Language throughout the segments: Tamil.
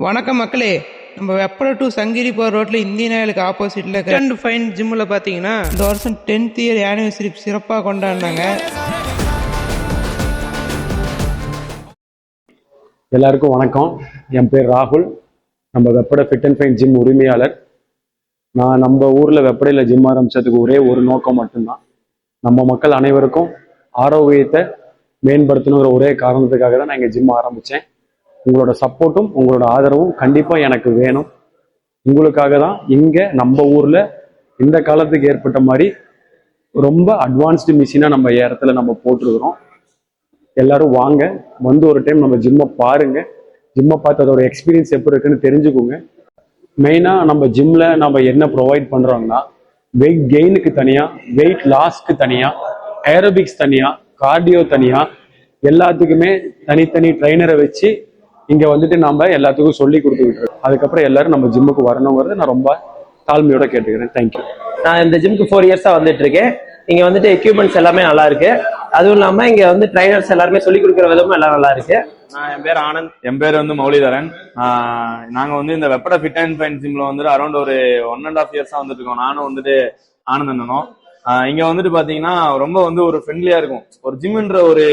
வணக்கம் மக்களே. நம்ம வெப்பட டு சங்கிரி போகிற ரோட்டில் இந்தியன் ஆயிலுக்கு ஆப்போசிட்டில் ஃபிட் அண்ட் ஃபைன் ஜிம்மில் பார்த்தீங்கன்னா இந்த வருஷம் 10th இயர் ஆனிவர்சரி சிறப்பாக கொண்டாடினாங்க. எல்லாருக்கும் வணக்கம். என் பேர் ராகுல். நம்ம வெப்பட ஃபிட் அண்ட் ஃபைன் ஜிம் உரிமையாளர். நான் நம்ம ஊரில் வெப்படையில் ஜிம் ஆரம்பித்ததுக்கு ஒரே ஒரு நோக்கம் மட்டும்தான். நம்ம மக்கள் அனைவருக்கும் ஆரோக்கியத்தை மேம்படுத்தணுங்கிற ஒரே காரணத்துக்காக தான் நான் இங்கே ஜிம் ஆரம்பித்தேன். உங்களோட சப்போர்ட்டும் உங்களோட ஆதரவும் கண்டிப்பாக எனக்கு வேணும். உங்களுக்காக தான் இங்கே நம்ம ஊரில் இந்த காலத்துக்கு ஏற்பட்ட மாதிரி ரொம்ப அட்வான்ஸ்டு மிஷினாக நம்ம இடத்துல நம்ம போட்டிருக்கிறோம். எல்லாரும் வாங்க, வந்து ஒரு டைம் நம்ம ஜிம்மை பாருங்க. ஜிம்மை பார்த்து அதோட எக்ஸ்பீரியன்ஸ் எப்படி இருக்குன்னு தெரிஞ்சுக்கோங்க. மெயினாக நம்ம ஜிம்மில் நம்ம என்ன ப்ரொவைட் பண்ணுறோம்னா, வெயிட் கெயினுக்கு தனியாக, வெயிட் லாஸ்க்கு தனியாக, ஏரோபிக்ஸ் தனியாக, கார்டியோ தனியாக, எல்லாத்துக்குமே தனித்தனி ட்ரைனரை வச்சு இங்கே வந்துட்டு நம்ம எல்லாத்துக்கும் சொல்லி கொடுத்துக்கிட்டு இருக்கோம். அதுக்கப்புறம் எல்லாரும் நம்ம ஜிம்முக்கு வரணுங்கிறத நான் ரொம்ப தாழ்மையோட கேட்டுக்கிறேன். தேங்க்யூ. நான் இந்த ஜிம்க்கு 4 இயர்ஸா வந்துட்டு இருக்கேன். இங்க வந்துட்டு எக்யூப்மெண்ட்ஸ் எல்லாமே நல்லா இருக்கு. அதுவும் இல்லாம இங்க வந்து ட்ரைனர்ஸ் எல்லாருமே சொல்லி கொடுக்குற விதமும் எல்லாம் நல்லா இருக்கு. என் பேர் ஆனந்த். என் பேர் மௌலிதரன். நாங்க இந்த வெப்பட ஃபிட் அண்ட் ஃபைன் ஜிம்ல அரௌண்ட் ஒரு 1.5 இயர்ஸா வந்துட்டு இருக்கோம். நானும் ஆனந்த் அண்ணனும். இங்க பாத்தீங்கன்னா ரொம்ப ஒரு ஃப்ரெண்ட்லியா இருக்கும். ஒரு ஜிம்ன்ற ஒரு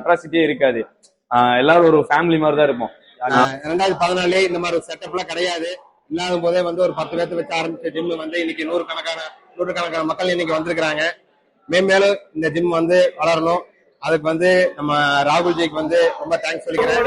அட்ராசிட்டியே இருக்காது. எல்லாரும் ஒரு ஃபேமிலி மாதிரி தான் இருப்போம். 2014 இந்த மாதிரி செட்டப் எல்லாம் கிடையாது. இல்லாத போதே ஒரு 10 பேர்த்து வச்சு ஆரம்பிச்ச ஜிம் இன்னைக்கு நூறுக்கணக்கான மக்கள் இன்னைக்கு வந்திருக்கிறாங்க. மேலும் இந்த ஜிம் வளரணும். அதுக்கு நம்ம ராகுல்ஜிக்கு ரொம்ப தேங்க்ஸ் சொல்லிக்கிறேன்.